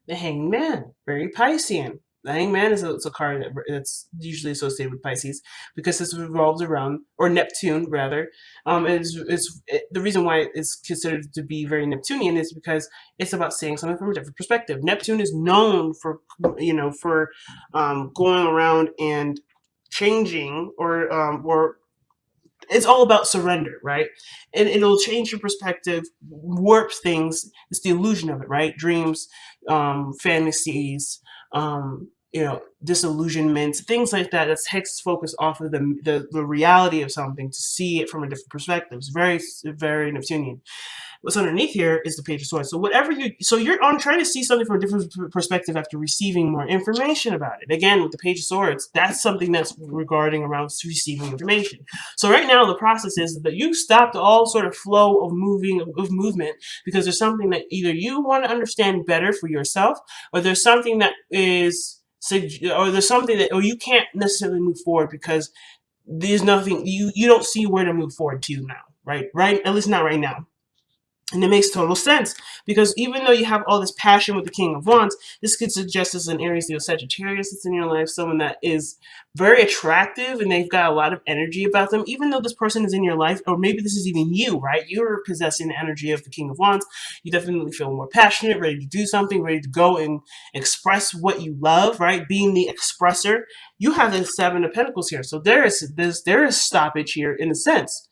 The Hanged Man, very Piscean. The Hanged Man is a card that's usually associated with Pisces because this revolves around, or Neptune rather. The reason why it's considered to be very Neptunian is because it's about seeing something from a different perspective. Neptune is known for, for going around and changing, or it's all about surrender, right? And it'll change your perspective, warps things. It's the illusion of it, right? Dreams, fantasies, disillusionments, things like that. That takes focus off of the reality of something to see it from a different perspective. It's very, very Neptunian. What's underneath here is the Page of Swords. So you're on trying to see something from a different perspective after receiving more information about it. Again, with the Page of Swords, that's something that's regarding around receiving information. So right now, the process is that you stopped all sort of flow of movement because there's something that either you want to understand better for yourself, or there's something that is, or you can't necessarily move forward because there's nothing you don't see where to move forward to now, right, at least not right now. And it makes total sense because even though you have all this passion with the King of Wands, this could suggest as an Aries, Leo, Sagittarius that's in your life, someone that is very attractive and they've got a lot of energy about them. Even though this person is in your life, or maybe this is even you, right? You're possessing the energy of the King of Wands. You definitely feel more passionate, ready to do something, ready to go and express what you love, right? Being the expressor. You have the Seven of Pentacles here, so there is stoppage here in a sense.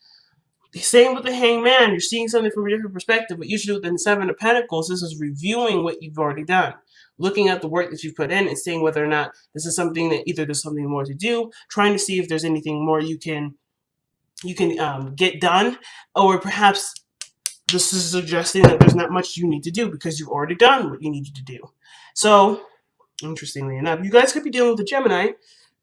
Same with the Hangman. You're seeing something from a different perspective, but usually within Seven of Pentacles, this is reviewing what you've already done, looking at the work that you've put in and seeing whether or not this is something that either there's something more to do, trying to see if there's anything more you can get done, or perhaps this is suggesting that there's not much you need to do because you've already done what you needed to do. So, interestingly enough, you guys could be dealing with a Gemini.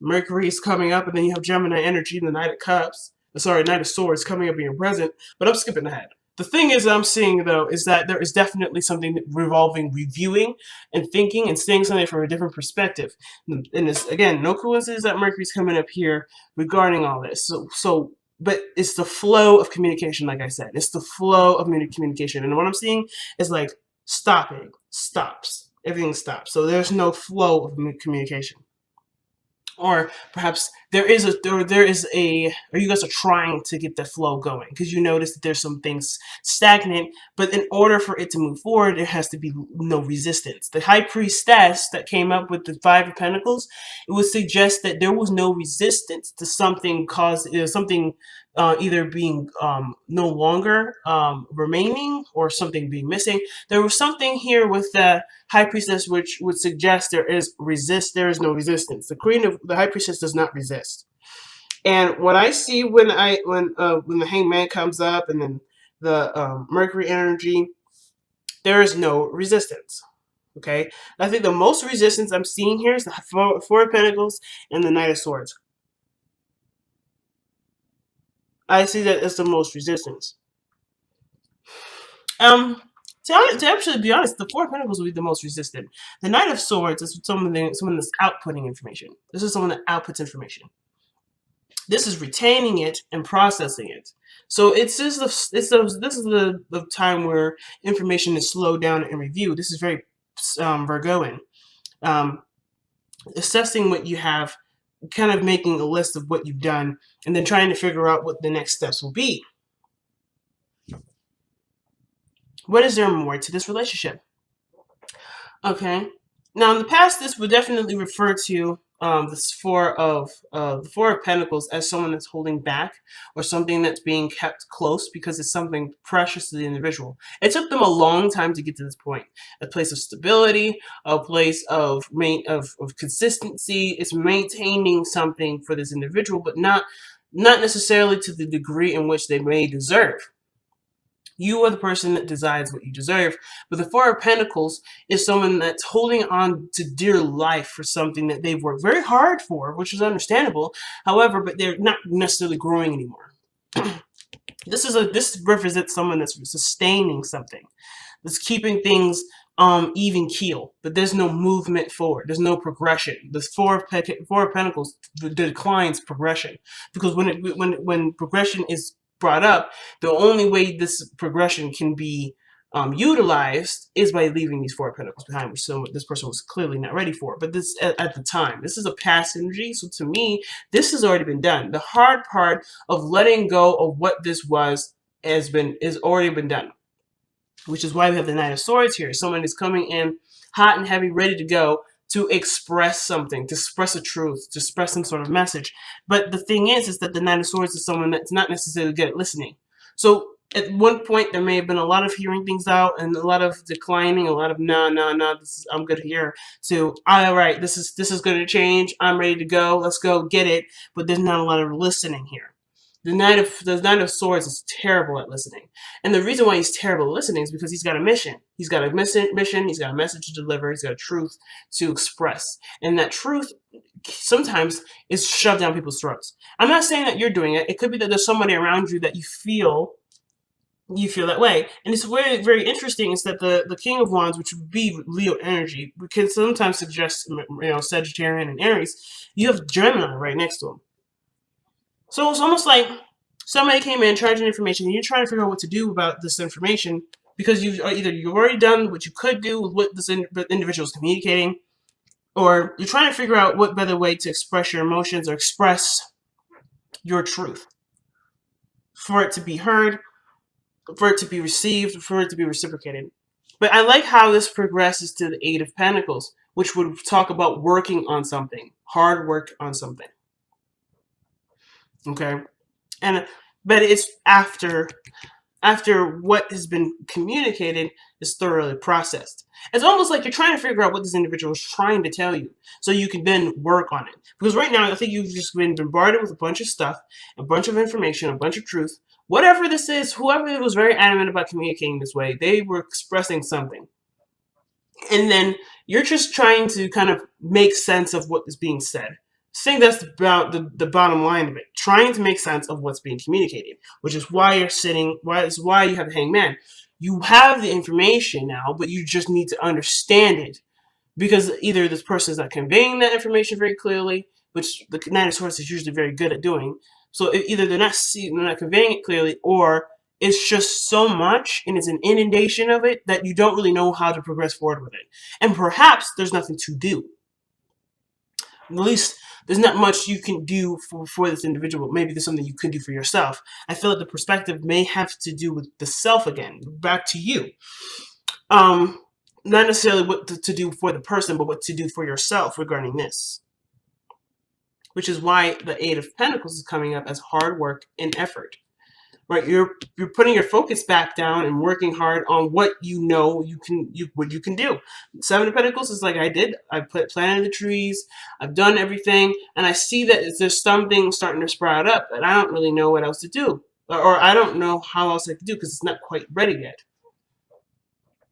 Mercury is coming up, and then you have Gemini energy in the Knight of Cups. Sorry, Knight of Swords coming up in your present, but I'm skipping ahead. The thing is I'm seeing, though, is that there is definitely something revolving reviewing and thinking and seeing something from a different perspective. And it's, again, no coincidence that Mercury's coming up here regarding all this. But it's the flow of communication, like I said. It's the flow of communication. And what I'm seeing is like stops. Everything stops. So there's no flow of communication. Or perhaps or you guys are trying to get the flow going because you notice that there's some things stagnant, but in order for it to move forward, there has to be no resistance. The High Priestess that came up with the Five of Pentacles, it would suggest that there was no resistance to something either being no longer remaining or something being missing. There was something here with the High Priestess which would suggest there is no resistance. The High Priestess does not resist. And what I see when the Hangman comes up and then the Mercury energy, there is no resistance. Okay, I think the most resistance I'm seeing here is the Four of Pentacles and the Knight of Swords. I see that as the most resistance. To actually be honest, the Four of Pentacles will be the most resistant. The Knight of Swords is someone that's outputting information. This is someone that outputs information. This is retaining it and processing it. So this is the time where information is slowed down and reviewed. This is very Virgoan. Assessing what you have, kind of making a list of what you've done, and then trying to figure out what the next steps will be. What is there more to this relationship? Okay. Now, in the past, this would definitely refer to the Four of Pentacles as someone that's holding back or something that's being kept close because it's something precious to the individual. It took them a long time to get to this point. A place of stability, a place of consistency. It's maintaining something for this individual, but not necessarily to the degree in which they may deserve. You are the person that decides what you deserve. But the Four of Pentacles is someone that's holding on to dear life for something that they've worked very hard for, which is understandable. However, but they're not necessarily growing anymore. This represents someone that's sustaining something, that's keeping things even keel, but there's no movement forward. There's no progression. The Four of Pentacles declines progression because when progression is brought up, the only way this progression can be utilized is by leaving these Four of Pentacles behind, which this person was clearly not ready for. But this at the time, this is a past energy. So to me, this has already been done. The hard part of letting go of what this was is already been done, which is why we have the Knight of Swords here. Someone is coming in hot and heavy, ready to go to express something, to express a truth, to express some sort of message. But the thing is that the Knight of Swords is someone that's not necessarily good at listening. So at one point, there may have been a lot of hearing things out and a lot of declining, a lot of no, I'm good here. So all right, this is going to change. I'm ready to go. Let's go get it. But there's not a lot of listening here. The Knight of Swords is terrible at listening. And the reason why he's terrible at listening is because he's got a mission. He's got a mission, he's got a message to deliver, he's got a truth to express. And that truth sometimes is shoved down people's throats. I'm not saying that you're doing it. It could be that there's somebody around you that you feel that way. And it's very, very interesting is that the King of Wands, which would be Leo energy, we can sometimes suggest, Sagittarian and Aries. You have Gemini right next to him. So it's almost like somebody came in charging information and you're trying to figure out what to do about this information because you've already done what you could do with what this individual is communicating, or you're trying to figure out what better way to express your emotions or express your truth for it to be heard, for it to be received, for it to be reciprocated. But I like how this progresses to the Eight of Pentacles, which would talk about working on something, hard work on something. Okay, but it's after what has been communicated is thoroughly processed. It's almost like you're trying to figure out what this individual is trying to tell you, so you can then work on it. Because right now, I think you've just been bombarded with a bunch of stuff, a bunch of information, a bunch of truth. Whatever this is, whoever was very adamant about communicating this way, they were expressing something. And then you're just trying to kind of make sense of what is being said. I think that's about the bottom line of it. Trying to make sense of what's being communicated, which is why you have the Hangman. You have the information now, but you just need to understand it. Because either this person is not conveying that information very clearly, which the Knight of Swords is usually very good at doing. So either they're not conveying it clearly, or it's just so much and it's an inundation of it that you don't really know how to progress forward with it. And perhaps there's nothing to do. At least there's not much you can do for this individual. Maybe there's something you could do for yourself. I feel like the perspective may have to do with the self again, back to you. Not necessarily what to do for the person, but what to do for yourself regarding this. Which is why the Eight of Pentacles is coming up as hard work and effort. Right, you're putting your focus back down and working hard on what you know what you can do. Seven of Pentacles is like I planted the trees, I've done everything, and I see that there's something starting to sprout up, and I don't really know what else to do, or I don't know how else I can do because it's not quite ready yet.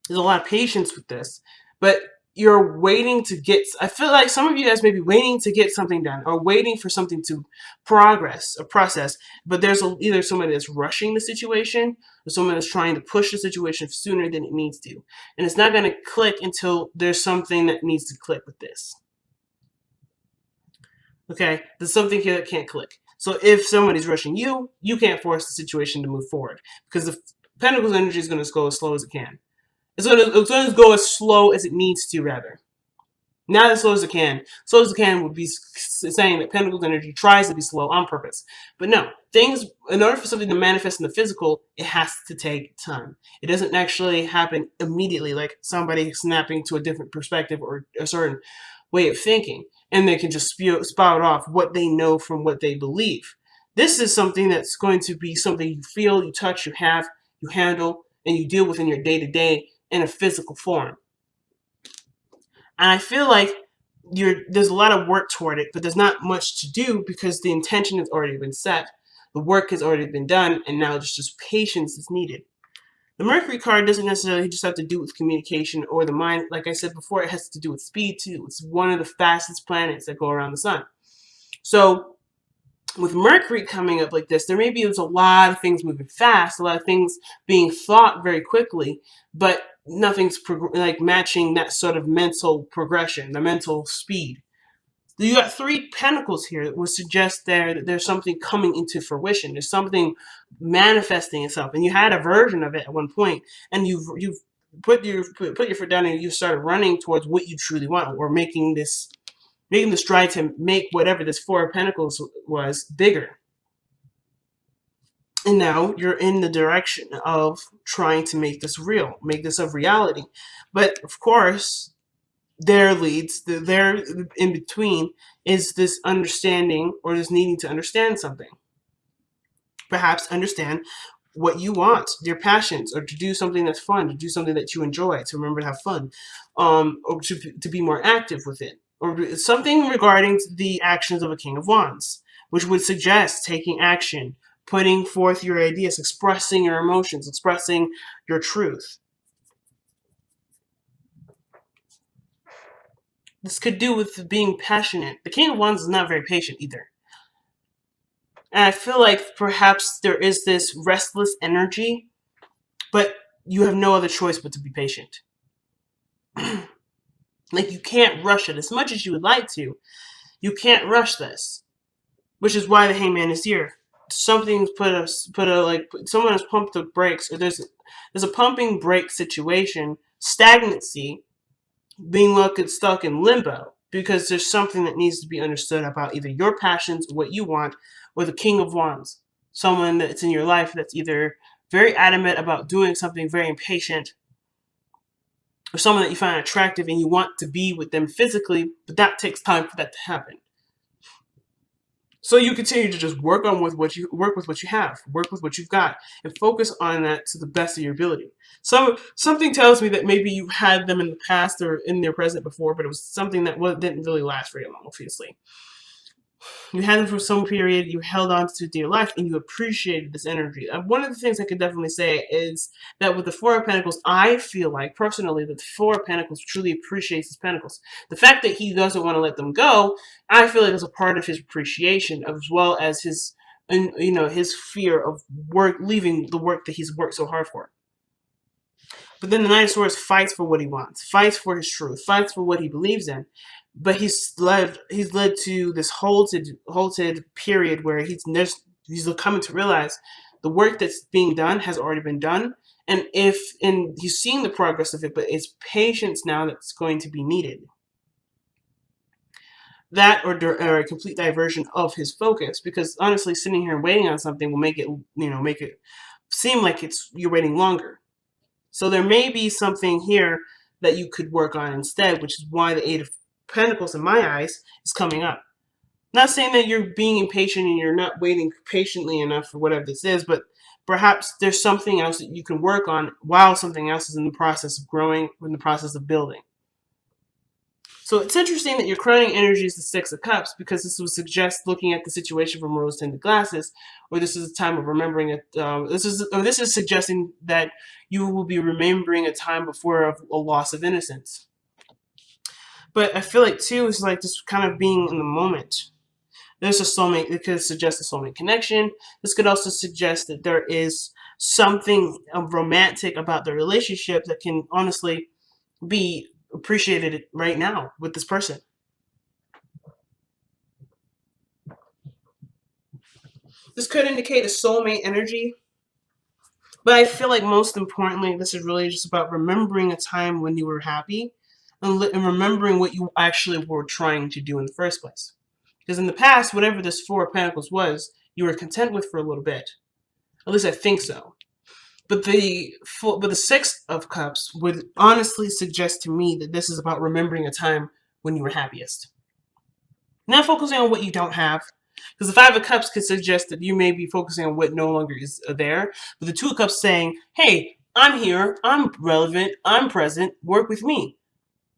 There's a lot of patience with this, but you're waiting to get, I feel like some of you guys may be waiting to get something done or waiting for something to progress or process, but there's either somebody that's rushing the situation or someone that's trying to push the situation sooner than it needs to. And it's not going to click until there's something that needs to click with this. Okay, there's something here that can't click. So if somebody's rushing you, you can't force the situation to move forward because the Pentacles energy is going to go as slow as it can. It's going to go as slow as it needs to, rather. Not as slow as it can. Slow as it can would be saying that Pentacles energy tries to be slow on purpose. But no, things, in order for something to manifest in the physical, it has to take time. It doesn't actually happen immediately, like somebody snapping to a different perspective or a certain way of thinking, and they can just spout off what they know from what they believe. This is something that's going to be something you feel, you touch, you have, you handle, and you deal with in your day-to-day in a physical form. And I feel like there's a lot of work toward it, but there's not much to do because the intention has already been set. The work has already been done, and now just patience is needed. The Mercury card doesn't necessarily just have to do with communication or the mind. Like I said before, it has to do with speed too. It's one of the fastest planets that go around the sun. So with Mercury coming up like this, there's a lot of things moving fast, a lot of things being thought very quickly, but nothing's like matching that sort of mental progression, the mental speed. You got 3 pentacles here that would suggest that there's something coming into fruition. There's something manifesting itself, and you had a version of it at one point, and you've put your foot down and you started running towards what you truly want, or making the stride to make whatever this 4 of Pentacles was bigger. And now you're in the direction of trying to make this real, make this a reality. But of course, there in between is this understanding, or this needing to understand something. Perhaps understand what you want, your passions, or to do something that's fun, to do something that you enjoy, to remember to have fun, or to be more active with it, or something regarding the actions of a King of Wands, which would suggest taking action, putting forth your ideas, expressing your emotions, expressing your truth. This could do with being passionate. The King of Wands is not very patient either. And I feel like perhaps there is this restless energy, but you have no other choice but to be patient. Like, you can't rush it as much as you would like to. You can't rush this, which is why the Hangman is here. Something's someone has pumped the brakes, or there's a pumping brake situation, stagnancy, being stuck in limbo, because there's something that needs to be understood about either your passions, what you want, or the King of Wands, someone that's in your life that's either very adamant about doing something, very impatient, or someone that you find attractive and you want to be with them physically, but that takes time for that to happen. So you continue to just work with what you have, work with what you've got, and focus on that to the best of your ability. Something tells me that maybe you had them in the past or in their present before, but it was something that didn't really last very long, obviously. You had them for some period, you held on to dear life, and you appreciated this energy. One of the things I could definitely say is that with the 4 of Pentacles, I feel like, personally, that the 4 of Pentacles truly appreciates his Pentacles. The fact that he doesn't want to let them go, I feel like is a part of his appreciation, as well as his fear of leaving the work that he's worked so hard for. But then the Knight of Swords fights for what he wants, fights for his truth, fights for what he believes in. But he's led to this halted period where he's coming to realize the work that's being done has already been done, and he's seeing the progress of it, but it's patience now that's going to be needed. That or a complete diversion of his focus, because honestly, sitting here and waiting on something will make it seem like you're waiting longer. So there may be something here that you could work on instead, which is why the 8 of Pentacles, in my eyes, is coming up. Not saying that you're being impatient and you're not waiting patiently enough for whatever this is, but perhaps there's something else that you can work on while something else is in the process of growing, or in the process of building. So it's interesting that your crowning energy is the 6 of Cups, because this would suggest looking at the situation from rose-tinted glasses, or this is a time of remembering it. This is suggesting that you will be remembering a time before of a loss of innocence. But I feel like, too, it's like just kind of being in the moment. There's a soulmate. It could suggest a soulmate connection. This could also suggest that there is something romantic about the relationship that can honestly be appreciated right now with this person. This could indicate a soulmate energy. But I feel like most importantly, this is really just about remembering a time when you were happy, and remembering what you actually were trying to do in the first place. Because in the past, whatever this 4 of Pentacles was, you were content with for a little bit. At least I think so. But the 6 of Cups would honestly suggest to me that this is about remembering a time when you were happiest. Not focusing on what you don't have. Because the 5 of Cups could suggest that you may be focusing on what no longer is there. But the 2 of Cups saying, hey, I'm here, I'm relevant, I'm present, work with me.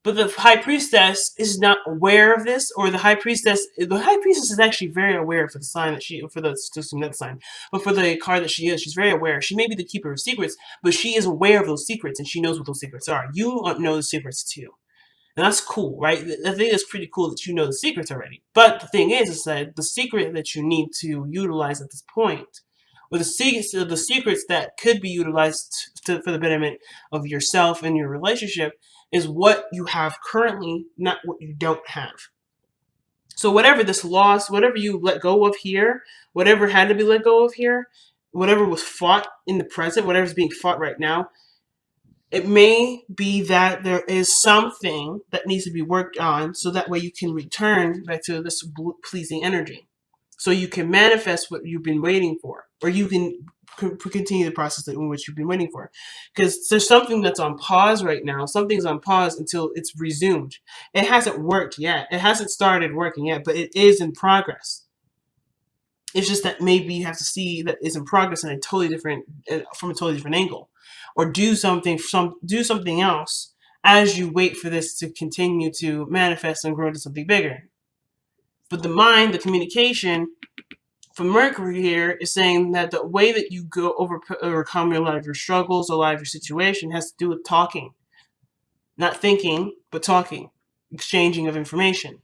But the High Priestess is not aware of this, or the High Priestess is actually very aware for the sign that but for the card that she is, she's very aware. She may be the keeper of secrets, but she is aware of those secrets, and she knows what those secrets are. You know the secrets too. And that's cool, right? I think it's pretty cool that you know the secrets already. But the thing is that the secret that you need to utilize at this point, or the secrets that could be utilized for the betterment of yourself and your relationship, is what you have currently, not what you don't have. So whatever this loss, whatever you let go of here, whatever had to be let go of here, whatever was fought in the present, whatever's being fought right now, it may be that there is something that needs to be worked on so that way you can return back to this pleasing energy. So you can manifest what you've been waiting for, or you can continue the process in which you've been waiting for. Because there's something that's on pause right now. Something's on pause until it's resumed. It hasn't worked yet. It hasn't started working yet, but it is in progress. It's just that maybe you have to see that it's in progress in a totally different, from a totally different angle, or do something else as you wait for this to continue to manifest and grow to something bigger. But the mind, the communication from Mercury here is saying that the way that you go overcome a lot of your struggles, a lot of your situation has to do with talking, not thinking, but talking, exchanging of information.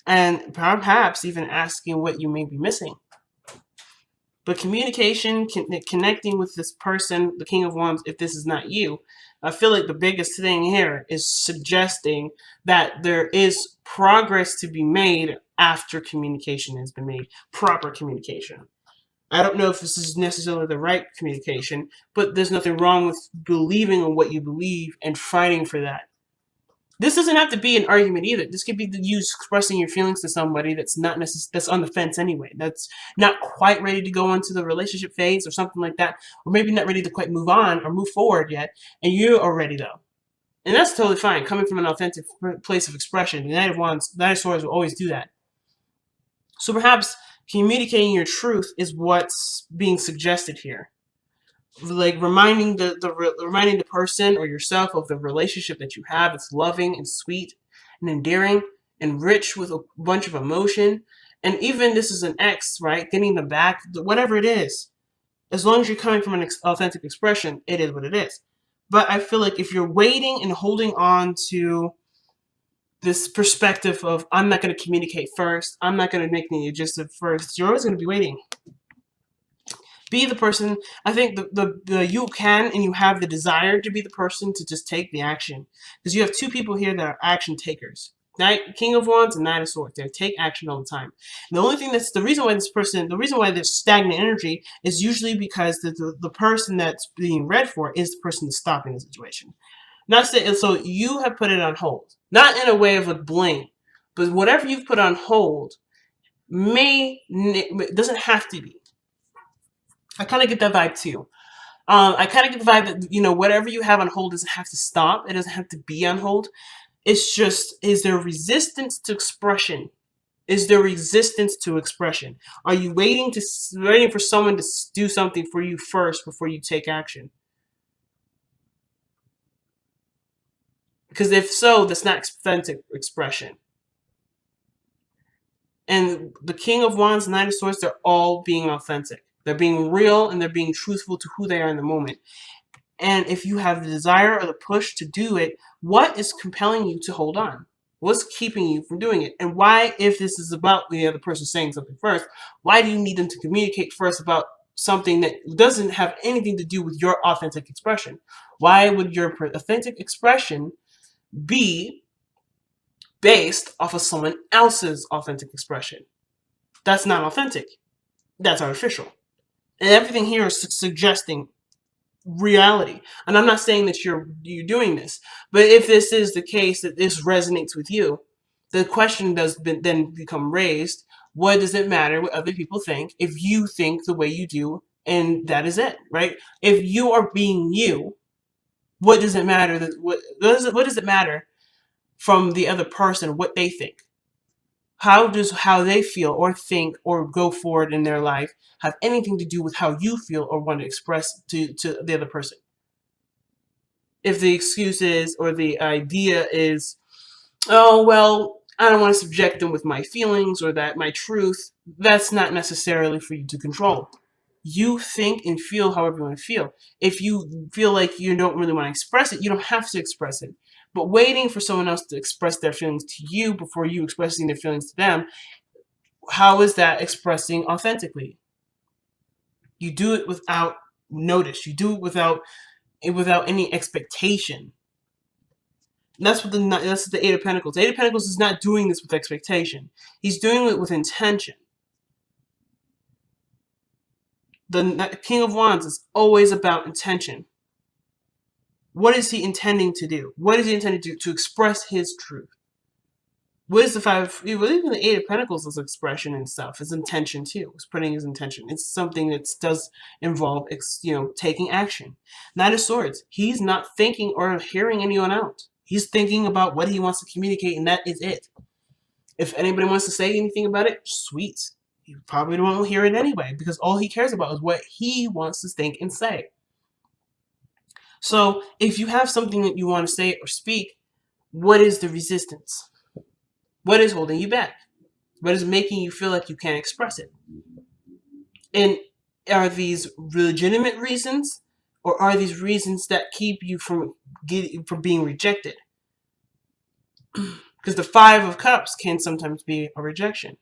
And perhaps even asking what you may be missing. But communication, connecting with this person, the King of Wands, if this is not you, I feel like the biggest thing here is suggesting that there is progress to be made after communication has been made, proper communication. I don't know if this is necessarily the right communication, but there's nothing wrong with believing in what you believe and fighting for that. This doesn't have to be an argument either. This could be you expressing your feelings to somebody that's not that's on the fence anyway. That's not quite ready to go into the relationship phase or something like that, or maybe not ready to quite move on or move forward yet, and you are ready though. And that's totally fine, coming from an authentic place of expression. The Knight of Swords will always do that. So perhaps communicating your truth is what's being suggested here. Like reminding the person or yourself of the relationship that you have. It's loving and sweet and endearing and rich with a bunch of emotion. And even this is an ex, right? Getting them back, whatever it is. As long as you're coming from an authentic expression, it is what it is. But I feel like if you're waiting and holding on to this perspective of I'm not going to communicate first, I'm not going to make the adjustment first, you're always going to be waiting. Be the person. I think the you can and you have the desire to be the person to just take the action, because you have two people here that are action takers. King of Wands and Knight of Swords. They take action all the time. And the only thing that's the reason why there's stagnant energy is usually because the person that's being read for is the person that's stopping the situation. Not so you have put it on hold, not in a way of a blame, but whatever you've put on hold doesn't have to be. I kind of get that vibe too. I kind of get the vibe that, whatever you have on hold doesn't have to stop. It doesn't have to be on hold. It's just, is there resistance to expression? Is there resistance to expression? Are you waiting for someone to do something for you first before you take action? Because if so, that's not authentic expression. And the King of Wands, Knight of Swords, they're all being authentic. They're being real and they're being truthful to who they are in the moment. And if you have the desire or the push to do it, what is compelling you to hold on? What's keeping you from doing it? And why, if this is about the other person saying something first, why do you need them to communicate first about something that doesn't have anything to do with your authentic expression? Why would your authentic expression be based off of someone else's authentic expression? That's not authentic. That's artificial. And everything here is suggesting reality. And I'm not saying that you're doing this, but if this is the case, that this resonates with you, the question does then become raised: what does it matter what other people think if you think the way you do, and that is it, right? If you are being you, what does it matter what does it matter from the other person what they think? How does how they feel or think or go forward in their life have anything to do with how you feel or want to express to the other person? If the excuse is, or the idea is, oh, well, I don't want to subject them with my feelings or that my truth, that's not necessarily for you to control. You think and feel however you want to feel. If you feel like you don't really want to express it, you don't have to express it. But waiting for someone else to express their feelings to you before you expressing their feelings to them, how is that expressing authentically? You do it without notice. You do it without any expectation. That's what the Eight of Pentacles. The Eight of Pentacles is not doing this with expectation. He's doing it with intention. The King of Wands is always about intention. What is he intending to do? What is he intending to do? To express his truth. What is the Five? Even the Eight of Pentacles is expression and stuff. It's intention too. It's putting his intention. It's something that does involve, taking action. Knight of Swords. He's not thinking or hearing anyone out. He's thinking about what he wants to communicate, and that is it. If anybody wants to say anything about it, sweet. You probably won't hear it anyway, because all he cares about is what he wants to think and say. So if you have something that you want to say or speak, what is the resistance? What is holding you back? What is making you feel like you can't express it? And are these legitimate reasons, or are these reasons that keep you from being rejected? Because the Five of Cups can sometimes be a rejection.